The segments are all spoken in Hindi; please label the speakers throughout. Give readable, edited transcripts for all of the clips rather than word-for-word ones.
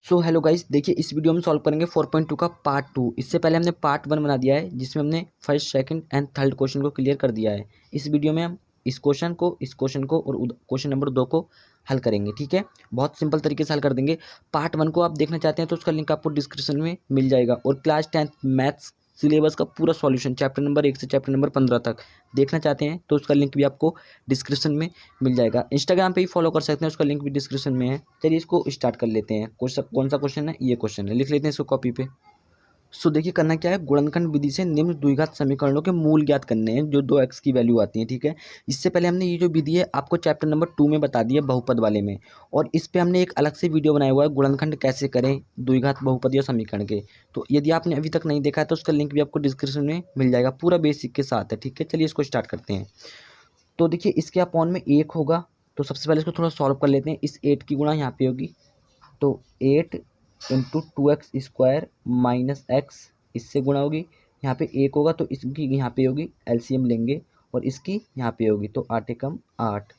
Speaker 1: सो हेलो गाइस, देखिए इस वीडियो में सॉल्व करेंगे 4.2 का पार्ट 2। इससे पहले हमने पार्ट 1 बना दिया है जिसमें हमने first second and third question को क्लियर कर दिया है। इस वीडियो में हम इस क्वेश्चन को और क्वेश्चन नंबर 2 को हल करेंगे। ठीक है, बहुत सिंपल तरीके से हल कर देंगे। पार्ट 1 को आप देखना चाहते हैं तो उसका लिंक आपको डिस्क्रिप्शन में मिल जाएगा। और क्लास 10th मैथ्स सिलेबस का पूरा सॉल्यूशन चैप्टर नंबर 1 से चैप्टर नंबर 15 तक देखना चाहते हैं तो उसका लिंक भी आपको डिस्क्रिप्शन में मिल जाएगा। इंस्टाग्राम पे ही फॉलो कर सकते हैं, उसका लिंक भी डिस्क्रिप्शन में है। चलिए इसको स्टार्ट कर लेते हैं। कौन सा क्वेश्चन है? ये क्वेश्चन है, लिख लेते हैं इसको कॉपी पे। सो देखिए करना क्या है, गुणनखंड विधि से निम्न द्विघात समीकरणों के मूल ज्ञात करने हैं जो 2x की वैल्यू आती है। ठीक है, इससे पहले हमने ये जो विधि है आपको चैप्टर नंबर 2 में बता दी है, बहुपद वाले में। और इस पे हमने एक अलग से वीडियो बनाया हुआ है, गुणनखंड कैसे करें द्विघात बहुपद या समीकरण के। तो यदि आपने अभी तक नहीं देखा है तो उसका लिंक भी आपको डिस्क्रिप्शन में मिल जाएगा, पूरा बेसिक के साथ है। ठीक है, चलिए इसको स्टार्ट करते हैं। तो देखिए इसके अपॉन में 1 होगा, तो सबसे पहले इसको थोड़ा सॉल्व कर लेते हैं। इस 8 की गुणा यहाँ पे होगी, तो 8 इंटू 2x² माइनस एक्स, इससे गुणा होगी। यहाँ पे 1 होगा तो इसकी यहाँ पे होगी, एलसीएम लेंगे और इसकी यहाँ पे होगी, तो 8 एकम 8।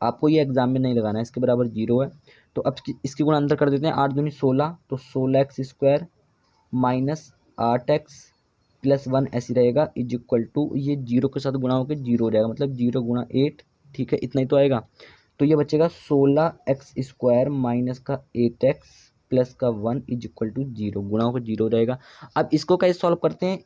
Speaker 1: आपको ये एग्जाम में नहीं लगाना है, इसके बराबर 0 है। तो अब इसकी गुणा अंदर कर देते हैं, 8 दूनी 16, तो 16x² माइनस 8x प्लस 1 ऐसी रहेगा, इज इक्वल टू ये 0 के साथ गुणा होकर 0 हो जाएगा, मतलब 0 गुणा 8। ठीक है, इतना ही तो आएगा। तो ये बचेगा 16x² माइनस का 8x प्लस का 1 इज इक्वल टू 0, गुणा होकर 0 हो जाएगा। अब इसको कैसे सॉल्व करते हैं?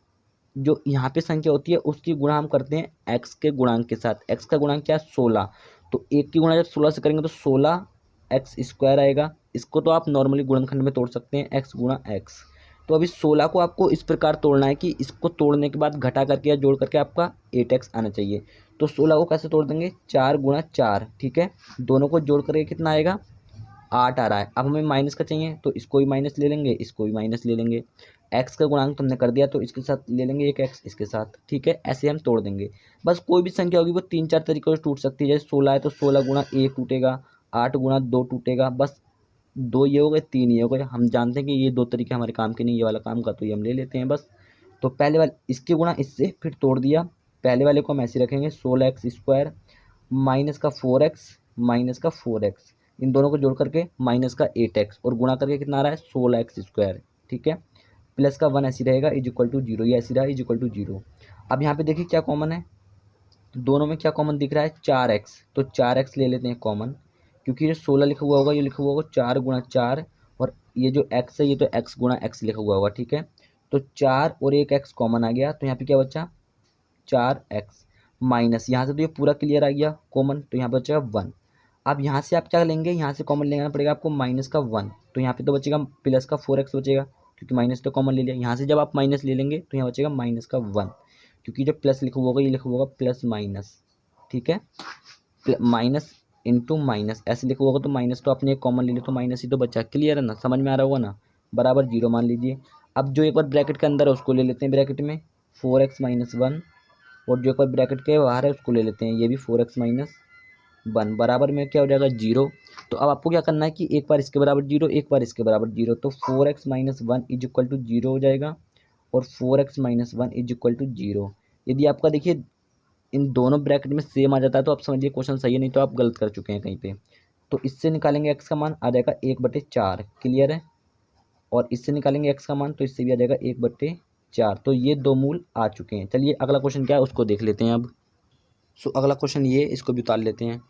Speaker 1: जो यहाँ पे संख्या होती है उसकी गुणा हम करते हैं x के गुणांक के साथ। x का गुणांक क्या है? 16। तो 1 की गुणा जब 16 से करेंगे तो 16x² आएगा। इसको तो आप नॉर्मली गुणनखंड में तोड़ सकते हैं, x गुणा x। तो अभी 16 को आपको इस प्रकार तोड़ना है कि इसको तोड़ने के बाद घटा करके या जोड़ करके आपका 8x आना चाहिए। तो 16 को कैसे तोड़ देंगे? 4 गुणा 4। ठीक है, दोनों को जोड़ करके कितना आएगा? 8 आ रहा है। अब हमें माइनस का चाहिए तो इसको भी माइनस ले लेंगे, इसको भी माइनस ले लेंगे। एक्स का गुणांक तो हमने कर दिया तो इसके साथ ले लेंगे एक एक्स इसके साथ। ठीक है, ऐसे हम तोड़ देंगे। बस कोई भी संख्या होगी वो 3-4 तरीकों से टूट सकती है। जैसे 16 है तो 16 गुणा 1 टूटेगा, 8 गुणा 2 टूटेगा, बस 2 ये हो गए, 3 ये हो गए। हम जानते हैं कि ये 2 तरीके हमारे काम के नहीं, ये वाला काम का, तो ये हम ले लेते हैं बस। तो पहले वाले इसके गुणा इससे फिर तोड़ दिया। पहले वाले को हम ऐसे रखेंगे, 16x² माइनस का 4x माइनस का 4x, इन दोनों को जोड़ करके माइनस का 8x और गुणा करके कितना आ रहा है? 16x²। ठीक है, प्लस का 1 ऐसी रहेगा, इज इक्वल टू 0, ये ऐसी रहा, इज इक्वल टू 0। अब यहाँ पे देखिए क्या कॉमन है, दोनों में क्या कॉमन दिख रहा है? 4x, तो 4x ले लेते हैं कॉमन, क्योंकि जो 16 लिखा हुआ होगा ये लिखा हुआ होगा 4 गुणा 4, और ये जो x है ये तो x गुणा x लिखा हुआ होगा। ठीक है, तो 4 और एक x कॉमन आ गया, तो यहाँ पे क्या बचा? 4x माइनस, यहाँ से तो ये पूरा क्लियर आ गया कॉमन, तो यहाँ बचेगा 1। अब यहाँ से आप क्या लेंगे? यहाँ से कॉमन लेना पड़ेगा आपको माइनस का 1, तो यहाँ पे तो बचेगा प्लस का 4x बचेगा, क्योंकि माइनस तो कॉमन ले लिया। यहाँ से जब आप माइनस ले लेंगे तो यहाँ बचेगा माइनस का 1, क्योंकि जो प्लस लिखा हुआ होगा ये लिखा हुआ होगा प्लस माइनस। ठीक है, माइनस इंटू माइनस ऐसे लिखा हुआ होगा, तो माइनस तो आपने एक कॉमन ले लिया तो माइनस ही तो बचा। क्लियर है ना, समझ में आ रहा होगा ना? बराबर 0 मान लीजिए। अब जो एक बार ब्रैकेट के अंदर है उसको ले लेते हैं ब्रैकेट में, 4x माइनस 1, और जो एक बार ब्रैकेट के बाहर है उसको ले लेते हैं, ये भी 4x माइनस 1, बराबर में क्या हो जाएगा? 0। तो अब आपको क्या करना है कि एक बार इसके बराबर 0, एक बार इसके बराबर 0, तो 4x minus 1 is equal to 0 हो जाएगा, और 4x minus 1 is equal to 0। यदि आपका देखिए इन दोनों ब्रैकेट में सेम आ जाता है तो आप समझिए क्वेश्चन सही है, नहीं तो आप गलत कर चुके हैं कहीं पे। तो इससे निकालेंगे x का मान, आ जाएगा 1/4। क्लियर है, और इससे निकालेंगे x का मान तो इससे भी आ जाएगा 1/4। तो ये दो मूल आ चुके हैं। चलिए अगला क्वेश्चन क्या है उसको देख लेते हैं अब। सो अगला क्वेश्चन ये, इसको भी उतार लेते हैं।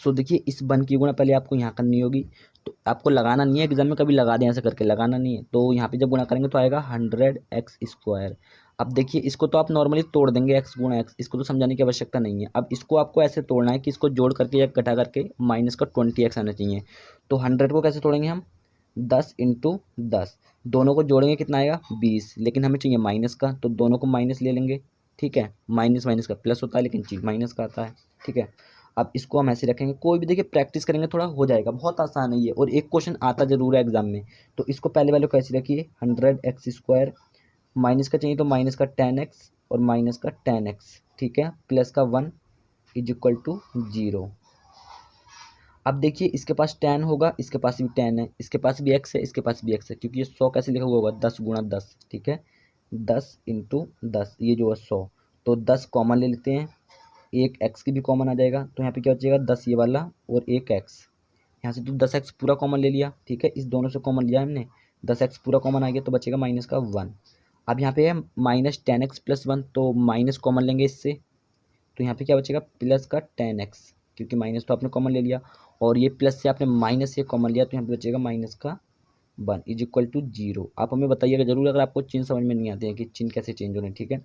Speaker 1: सो देखिए इस 1 की गुणा पहले आपको यहाँ करनी होगी, तो आपको लगाना नहीं है, एग्जाम में कभी लगा दें ऐसे करके, लगाना नहीं है। तो यहाँ पे जब गुणा करेंगे तो आएगा 100x²। अब देखिए इसको तो आप नॉर्मली तोड़ देंगे x गुणा x, इसको तो समझाने की आवश्यकता नहीं है। अब इसको आपको ऐसे तोड़ना है कि इसको जोड़ करके या घटा करके माइनस का 20x आना चाहिए। तो 100 को कैसे तोड़ेंगे हम? 10 इंटू 10, दोनों को जोड़ेंगे कितना आएगा? 20, लेकिन हमें चाहिए माइनस का, तो दोनों को माइनस ले लेंगे। ठीक है, माइनस माइनस का प्लस होता है लेकिन चीज माइनस का आता है। ठीक है, अब इसको हम ऐसे रखेंगे, कोई भी देखिए प्रैक्टिस करेंगे थोड़ा हो जाएगा, बहुत आसान है ये, और एक क्वेश्चन आता जरूर है एग्जाम में। तो इसको पहले वाले को ऐसे रखिए, 100x², माइनस का चाहिए तो माइनस का 10x और माइनस का 10x। ठीक है, प्लस का 1 इज इक्वल टू 0। अब देखिए इसके पास 10 होगा, इसके पास भी 10 है, इसके पास भी x है, इसके पास भी x है, क्योंकि ये 100 कैसे लिखा हुआ होगा? 10 गुणा 10। ठीक है, 10 इंटू 10, ये जो है 100। तो 10 कॉमन ले लेते हैं, एक x की भी कॉमन आ जाएगा, तो यहाँ पे क्या बचेगा? 10 ये वाला और एक x। यहाँ से तो 10x पूरा कॉमन ले लिया, ठीक है, इस दोनों से कॉमन लिया हमने, 10x पूरा कॉमन आ गया तो बचेगा माइनस का 1। अब यहाँ पे है माइनस 10x प्लस 1, तो माइनस कॉमन लेंगे इससे, तो यहाँ पे क्या बचेगा प्लस का 10x, क्योंकि माइनस तो आपने कॉमन ले लिया और ये प्लस से आपने माइनस से कॉमन लिया, तो यहाँ पे बचेगा माइनस का 1 इज इक्वल टू 0। आप हमें बताइएगा जरूर अगर आपको चिन्ह समझ में नहीं आते हैं कि चिन्ह कैसे चेंज हो रहे हैं, ठीक है।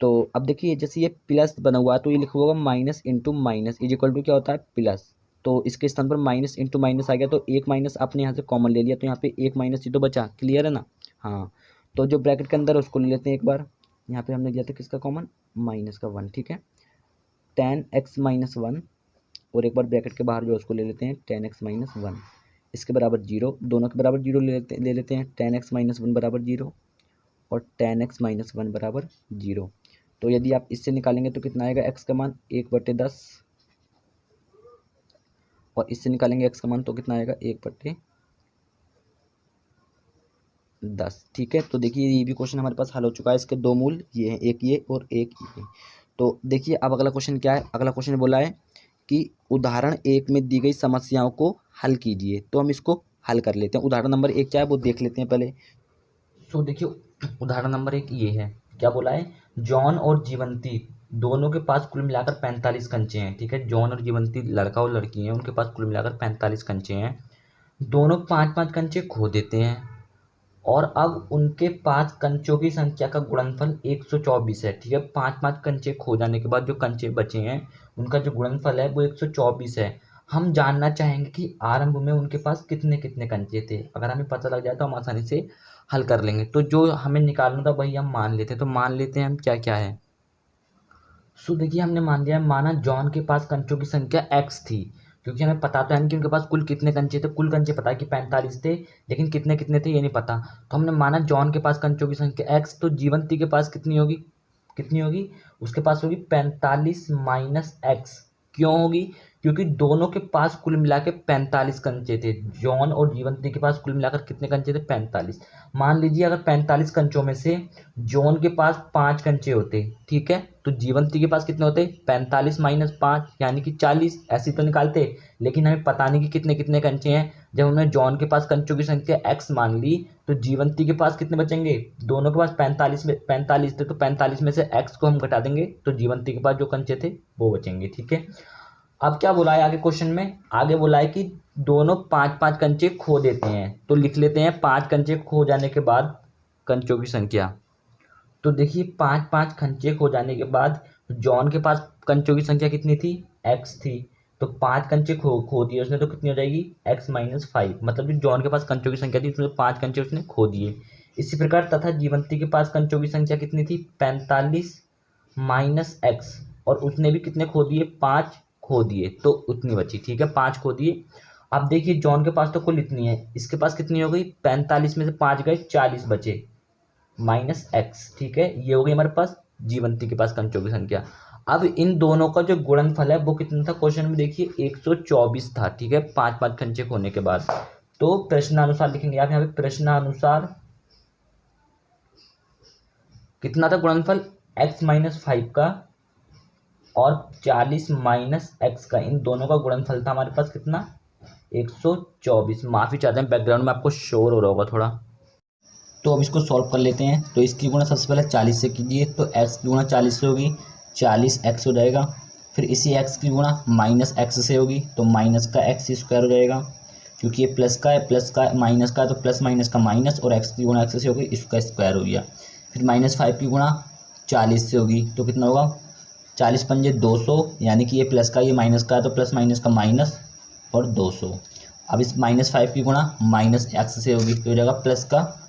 Speaker 1: तो अब देखिए जैसे ये प्लस बना हुआ है तो ये लिखा होगा minus into minus is equal to क्या होता है प्लस, तो इसके स्थान पर माइनस इंटू माइनस आ गया, तो एक माइनस आपने यहाँ से कॉमन ले लिया, तो यहाँ पे एक माइनस ही तो बचा, क्लियर है ना। हाँ, तो जो ब्रैकेट के अंदर है उसको ले लेते हैं एक बार, यहाँ पे हमने लिया था किसका कॉमन, माइनस का 1, ठीक है, 10x माइनस 1, और एक बार ब्रैकेट के बाहर जो उसको ले लेते हैं 10x माइनस 1, इसके बराबर 0, दोनों के बराबर 0 ले लेते हैं, 10x माइनस 1 बराबर 0 और 10x माइनस 1 बराबर 0। तो यदि आप इससे निकालेंगे तो कितना आएगा x का मान 1/10, और इससे निकालेंगे x का मान तो कितना आएगा 1/10, ठीक है। तो देखिए ये भी क्वेश्चन हमारे पास हल हो चुका है, इसके दो मूल ये हैं, एक ये और एक ये। तो देखिए अब अगला क्वेश्चन क्या है, अगला क्वेश्चन बोला है कि उदाहरण 1 में दी गई समस्याओं को हल कीजिए, तो हम इसको हल कर लेते हैं। उदाहरण नंबर 1 क्या है वो देख लेते हैं पहले। तो देखिए उदाहरण नंबर 1 ये है, क्या बोला है, जॉन और जीवंती दोनों के पास कुल मिलाकर 45 कंचे हैं, ठीक है, जॉन और जीवंती लड़का और लड़की हैं, उनके पास कुल मिलाकर 45 कंचे हैं, दोनों 5-5 कंचे खो देते हैं और अब उनके पास कंचों की संख्या का गुणनफल 124 है, ठीक है, 5-5 कंचे खो जाने के बाद जो कंचे बचे हैं उनका जो गुणनफल है वो 124 है। हम जानना चाहेंगे कि आरंभ में उनके पास कितने कितने कंचे थे, अगर हमें पता लग जाए तो हम आसानी से हल कर लेंगे। तो जो हमें निकालना था वही हम मान लेते हैं, तो मान लेते हैं हम क्या क्या है। सो देखिए हमने मान लिया, माना जॉन के पास कंचों की संख्या x थी, क्योंकि हमें पता तो है नहीं कि उनके पास कुल कितने कंचे थे, कुल कंचे पता है कि 45 थे, लेकिन कितने कितने थे ये नहीं पता, तो हमने माना जॉन के पास कंचों की संख्या x, तो जीवंती के पास कितनी होगी, कितनी होगी, उसके पास होगी 45 माइनस x। क्यों होगी, क्योंकि दोनों के पास कुल मिला के 45 कंचे थे, जॉन और जीवंती के पास कुल मिलाकर कितने कंचे थे 45। मान लीजिए अगर 45 कंचों में से जॉन के पास 5 कंचे होते, ठीक है, तो जीवंती के पास कितने होते 45 माइनस 5 यानी कि 40, ऐसे तो निकालते, लेकिन हमें पता नहीं कि कितने कितने कंचे हैं। जब हमने जॉन के पास कंचों की संख्या x मान ली तो जीवंती के पास कितने बचेंगे, दोनों के पास 45 थे, तो 45 में से x को हम घटा देंगे तो जीवंती के पास जो कंचे थे वो बचेंगे, ठीक है। अब क्या बोला है आगे क्वेश्चन में, आगे बोला है कि दोनों 5-5 कंचे खो देते हैं, तो लिख लेते हैं 5 कंचे खो जाने के बाद कंचों की संख्या। तो देखिए 5-5 कंचे खो जाने के बाद जॉन के पास कंचों की संख्या कितनी थी, x थी, तो 5 कंचे खो दिए उसने, तो कितनी हो जाएगी x माइनस 5, मतलब जो जॉन के पास कंचों की संख्या थी उसमें 5 कंचे उसने खो दिए। इसी प्रकार तथा जीवंती के पास कंचों की संख्या कितनी थी 45 माइनस x, और उसने भी कितने खो दिए 5 खो दिए, तो उतनी बची, ठीक है, 5 खो दिए। अब देखिए जॉन के पास तो कुल इतनी है, इसके पास कितनी हो गई 45 में से 5 गए 40 बचे माइनस x, ठीक है, ये हो गई हमारे पास जीवंती के पास कंचों की संख्या। अब इन दोनों का जो गुणनफल है वो कितना था, क्वेश्चन में देखिए 124 था, ठीक है, 5-5 कंचे खोने के बाद। तो प्रश्नानुसार लिखेंगे आप यहाँ पे, प्रश्नानुसार कितना था गुणनफल x माइनस 5 का और 40 माइनस x का, इन दोनों का गुणनफल था हमारे पास कितना 124। माफ़ी चाहते हैं बैकग्राउंड में आपको शोर हो रहा होगा थोड़ा। तो अब इसको सॉल्व कर लेते हैं। तो इसकी गुणा सबसे पहले 40 से कीजिए, तो x की गुणा 40 से होगी, 40x हो जाएगा। फिर इसी x की गुणा माइनस x से होगी, तो माइनस का x स्क्वायर हो जाएगा, क्योंकि ये प्लस का है, प्लस का माइनस का है, तो प्लस माइनस का माइनस, और x की गुणा x से होगी, इसका स्क्वायर हो गया। फिर -5 की गुणा 40 से होगी, तो कितना होगा 40 पंजे 200, यानी कि ये प्लस का ये माइनस का है, तो प्लस माइनस का माइनस और 200। अब इस -5 की गुणा -x से होगी, तो हो जाएगा प्लस का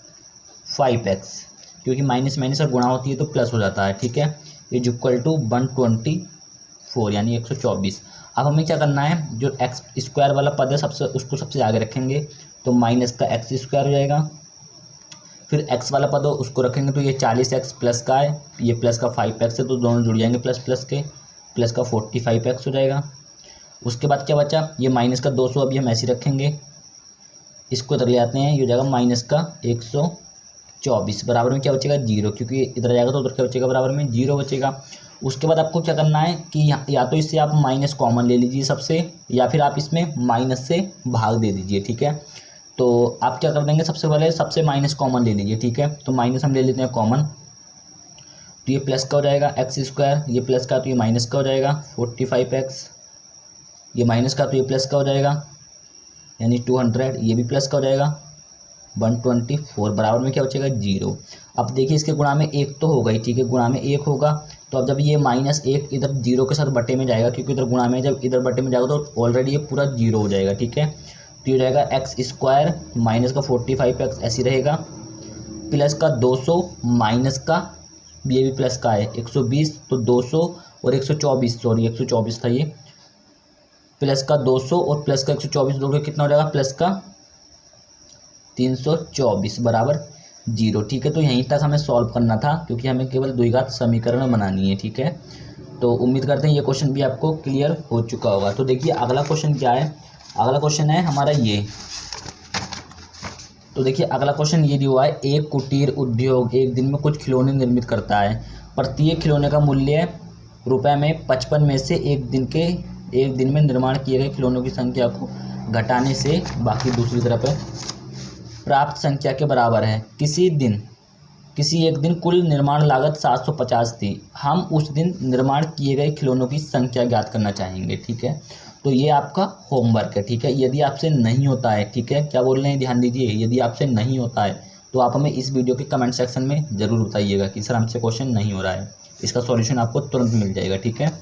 Speaker 1: 5x, क्योंकि माइनस माइनस और गुणा होती है तो प्लस हो जाता है, ठीक है, इज इक्वल टू 124 यानी 124। अब हमें क्या करना है, जो x स्क्वायर वाला पद है उसको सबसे आगे रखेंगे, तो माइनस का x स्क्वायर हो जाएगा। फिर x वाला पद हो उसको रखेंगे, तो ये 40x प्लस का है, ये प्लस का 5x है, तो दोनों जुड़ जाएंगे प्लस प्लस के, प्लस का 45x हो जाएगा। उसके बाद क्या बचा, ये माइनस का 200 अभी हम ऐसे रखेंगे, इसको इधर ले आते हैं, ये हो जाएगा माइनस का 124, बराबर में क्या बचेगा 0, क्योंकि इधर जाएगा तो उधर क्या बचेगा बराबर में 0 बचेगा। उसके बाद आपको क्या करना है कि या तो इससे आप माइनस कॉमन ले लीजिए सबसे, या फिर आप इसमें माइनस से भाग दे दीजिए, ठीक है। तो आप क्या कर देंगे, सबसे पहले सबसे माइनस कॉमन ले लीजिए, ठीक है। तो माइनस हम ले लेते हैं कॉमन, तो ये प्लस का हो जाएगा एक्स स्क्वायर, ये प्लस का तो ये माइनस का हो जाएगा 45x, ये माइनस का तो ये प्लस का हो जाएगा यानी 200, ये भी प्लस का हो जाएगा 124, बराबर में क्या बचेगा 0। अब देखिए इसके गुणा में 1 तो होगा ही, ठीक है, गुणा में 1 होगा। तो अब जब ये -1 इधर 0 के साथ बटे में जाएगा, क्योंकि इधर गुणा में जब इधर बटे में जाएगा तो ऑलरेडी ये पूरा 0 हो जाएगा, ठीक है। तो ये हो जाएगा एक्स स्क्वायर माइनस का 45x ऐसे रहेगा, प्लस का 200 माइनस का ये भी प्लस का है 120, तो 200 और 124, सॉरी 124 था ये, प्लस का 200 और प्लस का 124 दोगे कितना हो जाएगा, प्लस का 324 बराबर 0, ठीक है। तो यहीं तक हमें सॉल्व करना था, क्योंकि हमें केवल द्विघात समीकरण बनानी है, ठीक है। तो उम्मीद करते हैं ये क्वेश्चन भी आपको क्लियर हो चुका होगा। तो देखिए अगला क्वेश्चन क्या है, अगला क्वेश्चन है हमारा ये। तो देखिए अगला क्वेश्चन ये दिया हुआ है, एक कुटीर उद्योग एक दिन में कुछ खिलौने निर्मित करता है। प्रत्येक खिलौने का मूल्य रुपए में 55 में से एक दिन में निर्माण किए गए खिलौनों की संख्या को घटाने से बाकी दूसरी तरफ प्राप्त संख्या के बराबर है। किसी एक दिन कुल निर्माण लागत 750 थी। हम उस दिन निर्माण किए गए खिलौनों की संख्या ज्ञात करना चाहेंगे, ठीक है। तो ये आपका होमवर्क है, ठीक है। यदि आपसे नहीं होता है, ठीक है, क्या बोल रहे हैं ध्यान दीजिए, यदि आपसे नहीं होता है तो आप हमें इस वीडियो के कमेंट सेक्शन में ज़रूर बताइएगा कि सर हमसे क्वेश्चन नहीं हो रहा है, इसका सॉल्यूशन आपको तुरंत मिल जाएगा, ठीक है,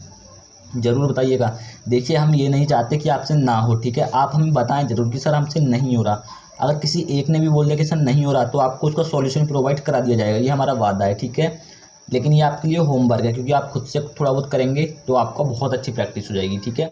Speaker 1: ज़रूर बताइएगा। देखिए हम ये नहीं चाहते कि आपसे ना हो, ठीक है, आप हमें बताएं ज़रूर कि सर हमसे नहीं हो रहा। अगर किसी एक ने भी बोल दिया कि सर नहीं हो रहा तो आपको उसका सॉल्यूशन प्रोवाइड करा दिया जाएगा, ये हमारा वादा है, ठीक है। लेकिन ये आपके लिए होमवर्क है, क्योंकि आप खुद से थोड़ा बहुत करेंगे तो आपका बहुत अच्छी प्रैक्टिस हो जाएगी, ठीक है।